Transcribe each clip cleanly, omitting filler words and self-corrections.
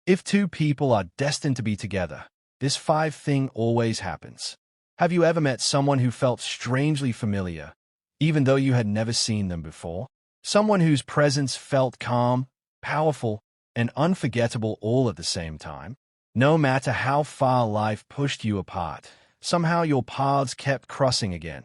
If two people are destined to be together, this five thing always happens. Have you ever met someone who felt strangely familiar, even though you had never seen them before? Someone whose presence felt calm, powerful, and unforgettable all at the same time? No matter how far life pushed you apart, somehow your paths kept crossing again.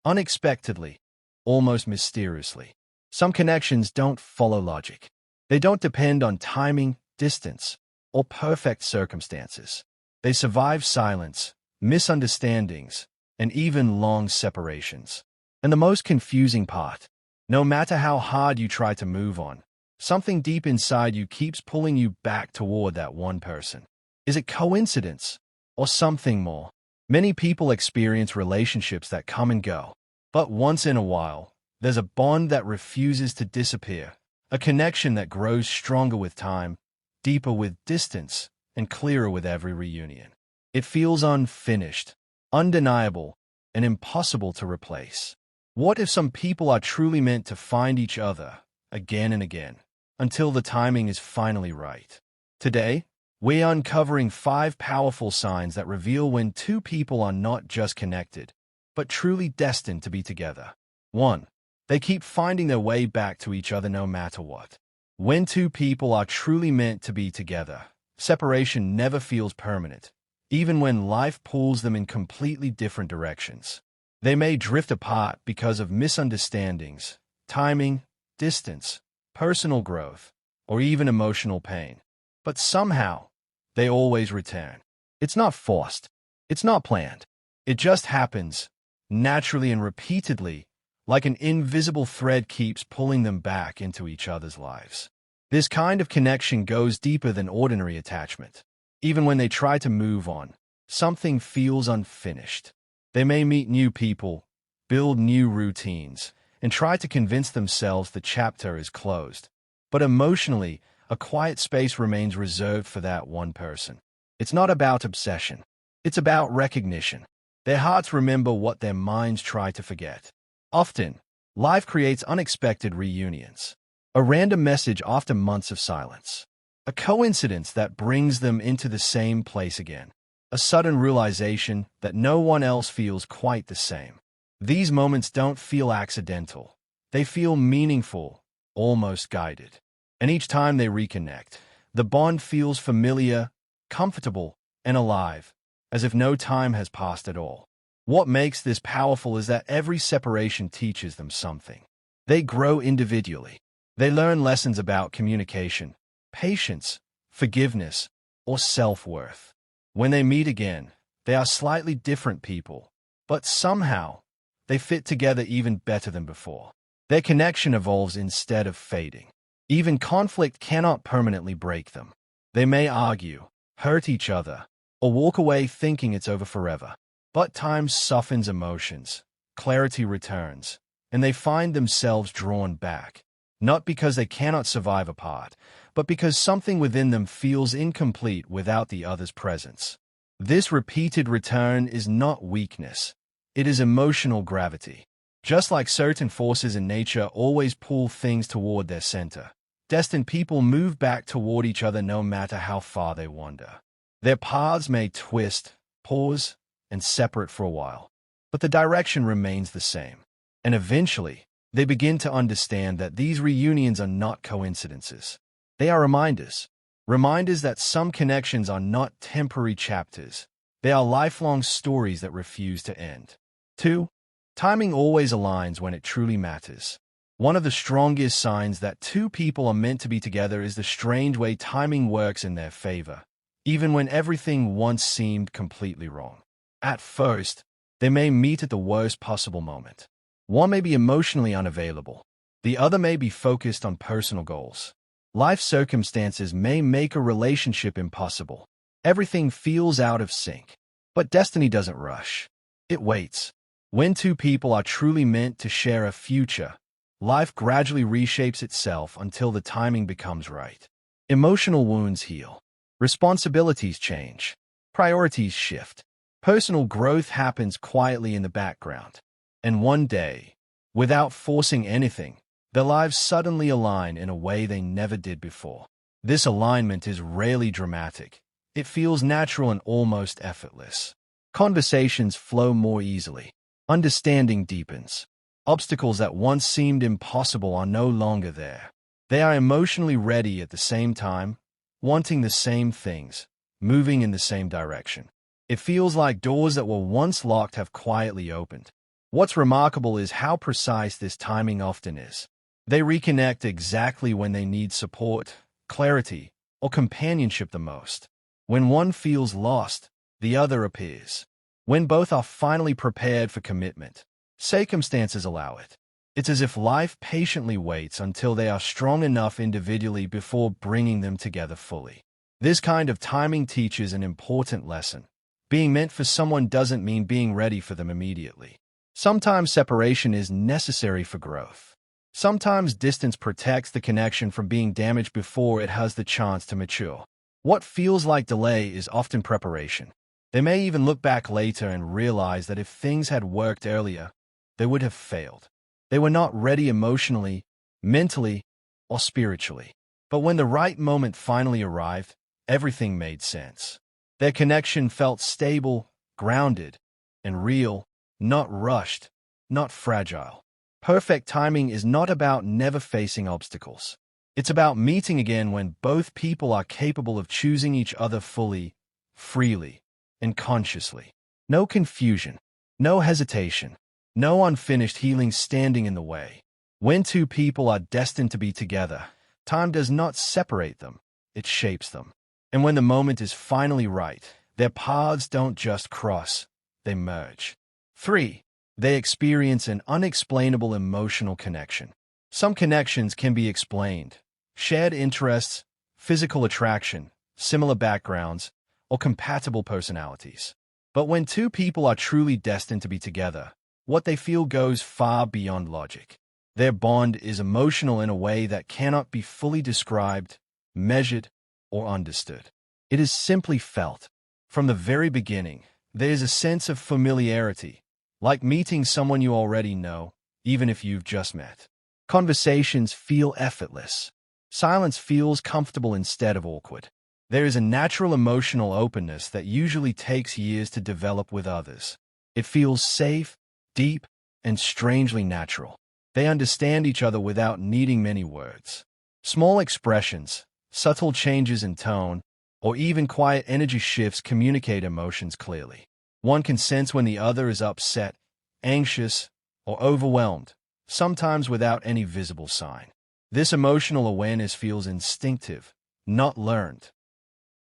Unexpectedly, almost mysteriously. Some connections don't follow logic. They don't depend on timing, distance, or perfect circumstances. They survive silence, misunderstandings, and even long separations. And the most confusing part, no matter how hard you try to move on, something deep inside you keeps pulling you back toward that one person. Is it coincidence or something more? Many people experience relationships that come and go, but once in a while, there's a bond that refuses to disappear, a connection that grows stronger with time, deeper with distance, and clearer with every reunion. It feels unfinished, undeniable, and impossible to replace. What if some people are truly meant to find each other again and again, until the timing is finally right? Today, we're uncovering 5 powerful signs that reveal when two people are not just connected, but truly destined to be together. 1. They keep finding their way back to each other no matter what. When two people are truly meant to be together, separation never feels permanent, even when life pulls them in completely different directions. They may drift apart because of misunderstandings, timing, distance, personal growth, or even emotional pain. But somehow, they always return. It's not forced. It's not planned. It just happens, naturally and repeatedly, like an invisible thread keeps pulling them back into each other's lives. This kind of connection goes deeper than ordinary attachment. Even when they try to move on, something feels unfinished. They may meet new people, build new routines, and try to convince themselves the chapter is closed. But emotionally, a quiet space remains reserved for that one person. It's not about obsession. It's about recognition. Their hearts remember what their minds try to forget. Often, life creates unexpected reunions. A random message after months of silence. A coincidence that brings them into the same place again. A sudden realization that no one else feels quite the same. These moments don't feel accidental. They feel meaningful, almost guided. And each time they reconnect, the bond feels familiar, comfortable, and alive, as if no time has passed at all. What makes this powerful is that every separation teaches them something. They grow individually. They learn lessons about communication, patience, forgiveness, or self-worth. When they meet again, they are slightly different people, but somehow, they fit together even better than before. Their connection evolves instead of fading. Even conflict cannot permanently break them. They may argue, hurt each other, or walk away thinking it's over forever. But time softens emotions, clarity returns, and they find themselves drawn back. Not because they cannot survive apart, but because something within them feels incomplete without the other's presence. This repeated return is not weakness. It is emotional gravity. Just like certain forces in nature always pull things toward their center, destined people move back toward each other no matter how far they wander. Their paths may twist, pause, and separate for a while, but the direction remains the same. And eventually, they begin to understand that these reunions are not coincidences. They are reminders. Reminders that some connections are not temporary chapters. They are lifelong stories that refuse to end. 2. Timing always aligns when it truly matters. One of the strongest signs that two people are meant to be together is the strange way timing works in their favor, even when everything once seemed completely wrong. At first, they may meet at the worst possible moment. One may be emotionally unavailable. The other may be focused on personal goals. Life circumstances may make a relationship impossible. Everything feels out of sync. But destiny doesn't rush. It waits. When two people are truly meant to share a future, life gradually reshapes itself until the timing becomes right. Emotional wounds heal. Responsibilities change. Priorities shift. Personal growth happens quietly in the background. And one day, without forcing anything, their lives suddenly align in a way they never did before. This alignment is rarely dramatic. It feels natural and almost effortless. Conversations flow more easily. Understanding deepens. Obstacles that once seemed impossible are no longer there. They are emotionally ready at the same time, wanting the same things, moving in the same direction. It feels like doors that were once locked have quietly opened. What's remarkable is how precise this timing often is. They reconnect exactly when they need support, clarity, or companionship the most. When one feels lost, the other appears. When both are finally prepared for commitment, circumstances allow it. It's as if life patiently waits until they are strong enough individually before bringing them together fully. This kind of timing teaches an important lesson. Being meant for someone doesn't mean being ready for them immediately. Sometimes separation is necessary for growth. Sometimes distance protects the connection from being damaged before it has the chance to mature. What feels like delay is often preparation. They may even look back later and realize that if things had worked earlier, they would have failed. They were not ready emotionally, mentally, or spiritually. But when the right moment finally arrived, everything made sense. Their connection felt stable, grounded, and real, not rushed, not fragile. Perfect timing is not about never facing obstacles. It's about meeting again when both people are capable of choosing each other fully, freely, and consciously. No confusion, no hesitation, no unfinished healing standing in the way. When two people are destined to be together, time does not separate them, it shapes them. And when the moment is finally right, their paths don't just cross, they merge. 3. They experience an unexplainable emotional connection. Some connections can be explained. Shared interests, physical attraction, similar backgrounds, or compatible personalities. But when two people are truly destined to be together, what they feel goes far beyond logic. Their bond is emotional in a way that cannot be fully described, measured, or understood. It is simply felt. From the very beginning, there is a sense of familiarity, like meeting someone you already know, even if you've just met. Conversations feel effortless. Silence feels comfortable instead of awkward. There is a natural emotional openness that usually takes years to develop with others. It feels safe, deep, and strangely natural. They understand each other without needing many words. Small expressions, subtle changes in tone, or even quiet energy shifts communicate emotions clearly. One can sense when the other is upset, anxious, or overwhelmed, sometimes without any visible sign. This emotional awareness feels instinctive, not learned.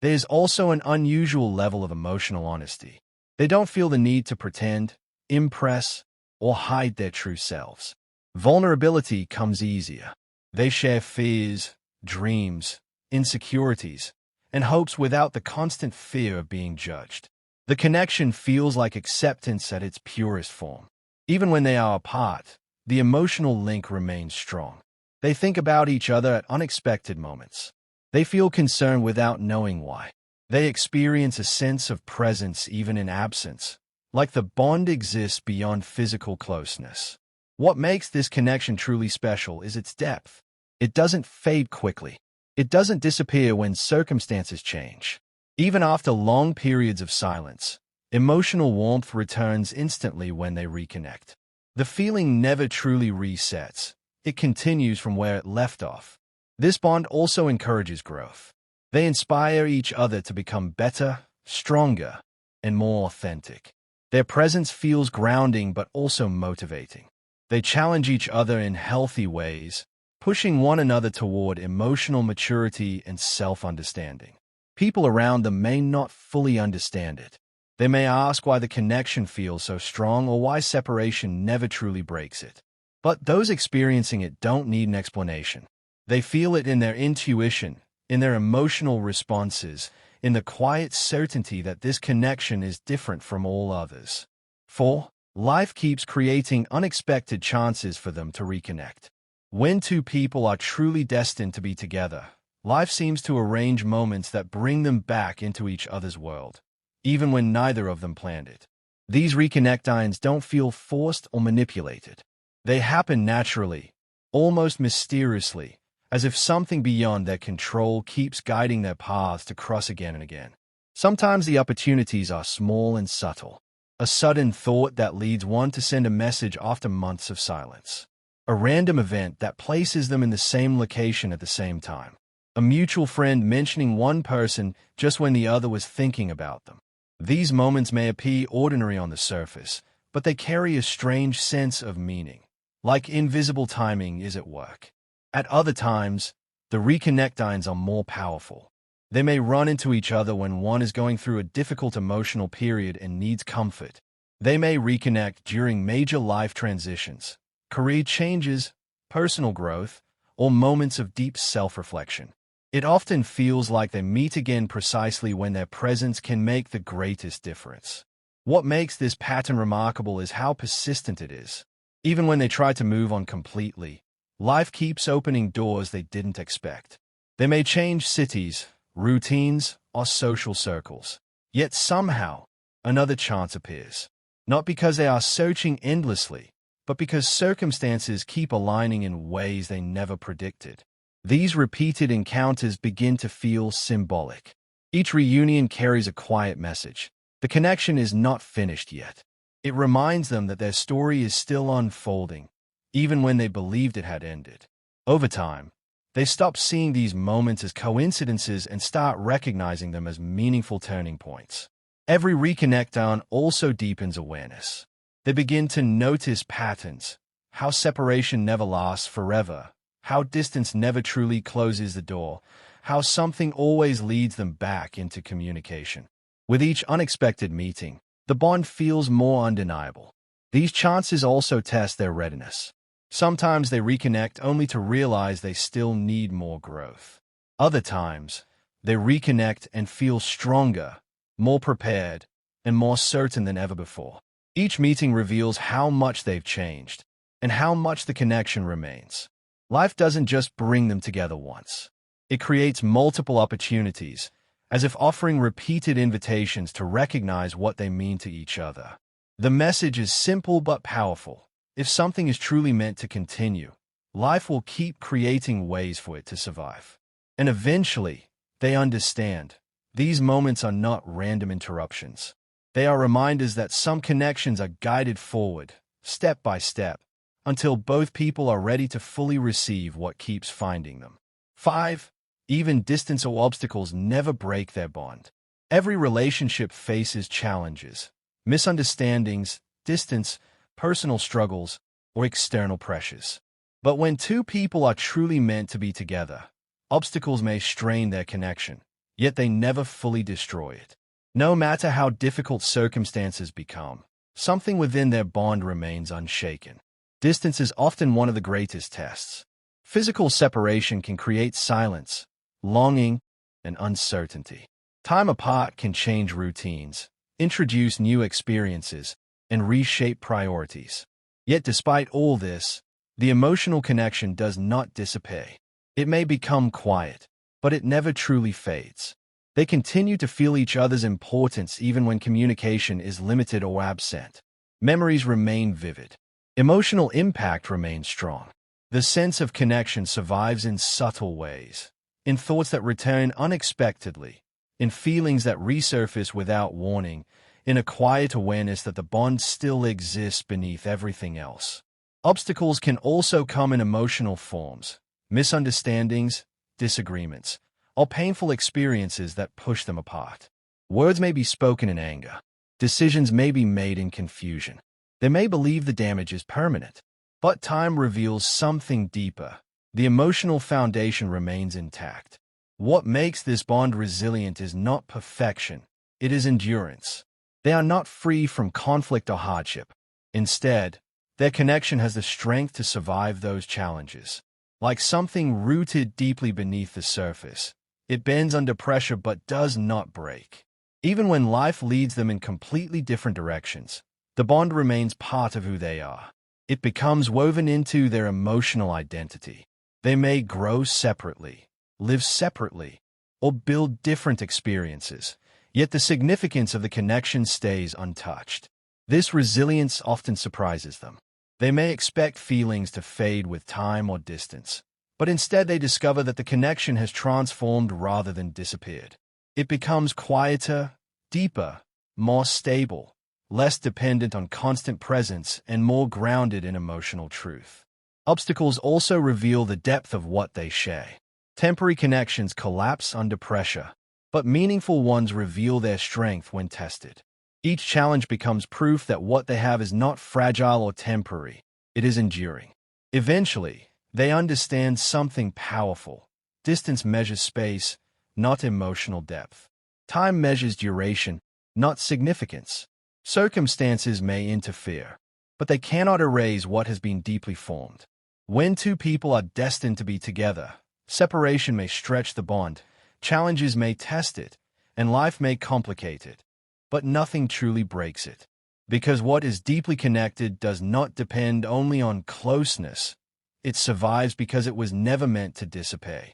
There is also an unusual level of emotional honesty. They don't feel the need to pretend, impress, or hide their true selves. Vulnerability comes easier. They share fears, dreams, insecurities, and hopes without the constant fear of being judged. The connection feels like acceptance at its purest form. Even when they are apart, the emotional link remains strong. They think about each other at unexpected moments. They feel concern without knowing why. They experience a sense of presence even in absence, like the bond exists beyond physical closeness. What makes this connection truly special is its depth. It doesn't fade quickly. It doesn't disappear when circumstances change. Even after long periods of silence, emotional warmth returns instantly when they reconnect. The feeling never truly resets. It continues from where it left off. This bond also encourages growth. They inspire each other to become better, stronger, and more authentic. Their presence feels grounding but also motivating. They challenge each other in healthy ways, pushing one another toward emotional maturity and self-understanding. People around them may not fully understand it. They may ask why the connection feels so strong or why separation never truly breaks it. But those experiencing it don't need an explanation. They feel it in their intuition, in their emotional responses, in the quiet certainty that this connection is different from all others. 4. Life keeps creating unexpected chances for them to reconnect. When two people are truly destined to be together, life seems to arrange moments that bring them back into each other's world, even when neither of them planned it. These reconnections don't feel forced or manipulated. They happen naturally, almost mysteriously, as if something beyond their control keeps guiding their paths to cross again and again. Sometimes the opportunities are small and subtle. A sudden thought that leads one to send a message after months of silence. A random event that places them in the same location at the same time. A mutual friend mentioning one person just when the other was thinking about them. These moments may appear ordinary on the surface, but they carry a strange sense of meaning. Like invisible timing is at work. At other times, the reconnectines are more powerful. They may run into each other when one is going through a difficult emotional period and needs comfort. They may reconnect during major life transitions, career changes, personal growth, or moments of deep self-reflection. It often feels like they meet again precisely when their presence can make the greatest difference. What makes this pattern remarkable is how persistent it is. Even when they try to move on completely, life keeps opening doors they didn't expect. They may change cities, routines, or social circles. Yet somehow, another chance appears. Not because they are searching endlessly, but because circumstances keep aligning in ways they never predicted. These repeated encounters begin to feel symbolic. Each reunion carries a quiet message. The connection is not finished yet. It reminds them that their story is still unfolding, even when they believed it had ended. Over time, they stop seeing these moments as coincidences and start recognizing them as meaningful turning points. Every reconnect also deepens awareness. They begin to notice patterns, how separation never lasts forever, how distance never truly closes the door, how something always leads them back into communication. With each unexpected meeting, the bond feels more undeniable. These chances also test their readiness. Sometimes they reconnect only to realize they still need more growth. Other times, they reconnect and feel stronger, more prepared, and more certain than ever before. Each meeting reveals how much they've changed and how much the connection remains. Life doesn't just bring them together once. It creates multiple opportunities, as if offering repeated invitations to recognize what they mean to each other. The message is simple but powerful. If something is truly meant to continue, life will keep creating ways for it to survive. And eventually, they understand. These moments are not random interruptions. They are reminders that some connections are guided forward, step by step, until both people are ready to fully receive what keeps finding them. 5. Even distance or obstacles never break their bond. Every relationship faces challenges, misunderstandings, distance, personal struggles, or external pressures. But when two people are truly meant to be together, obstacles may strain their connection, yet they never fully destroy it. No matter how difficult circumstances become, something within their bond remains unshaken. Distance is often one of the greatest tests. Physical separation can create silence, longing, and uncertainty. Time apart can change routines, introduce new experiences, and reshape priorities. Yet despite all this, the emotional connection does not disappear. It may become quiet, but it never truly fades. They continue to feel each other's importance even when communication is limited or absent. Memories remain vivid. Emotional impact remains strong. The sense of connection survives in subtle ways, in thoughts that return unexpectedly, in feelings that resurface without warning, in a quiet awareness that the bond still exists beneath everything else. Obstacles can also come in emotional forms, misunderstandings, disagreements, or painful experiences that push them apart. Words may be spoken in anger. Decisions may be made in confusion. They may believe the damage is permanent. But time reveals something deeper. The emotional foundation remains intact. What makes this bond resilient is not perfection. It is endurance. They are not free from conflict or hardship. Instead, their connection has the strength to survive those challenges. Like something rooted deeply beneath the surface, it bends under pressure but does not break. Even when life leads them in completely different directions, the bond remains part of who they are. It becomes woven into their emotional identity. They may grow separately, live separately, or build different experiences, yet the significance of the connection stays untouched. This resilience often surprises them. They may expect feelings to fade with time or distance, But instead they discover that the connection has transformed rather than disappeared. It becomes quieter, deeper, more stable, less dependent on constant presence, and more grounded in emotional truth. Obstacles also reveal the depth of what they share. Temporary connections collapse under pressure, but meaningful ones reveal their strength when tested. Each challenge becomes proof that what they have is not fragile or temporary, it is enduring. Eventually, they understand something powerful. Distance measures space, not emotional depth. Time measures duration, not significance. Circumstances may interfere, but they cannot erase what has been deeply formed. When two people are destined to be together, separation may stretch the bond, challenges may test it, and life may complicate it. But nothing truly breaks it. Because what is deeply connected does not depend only on closeness. It survives because it was never meant to dissipate.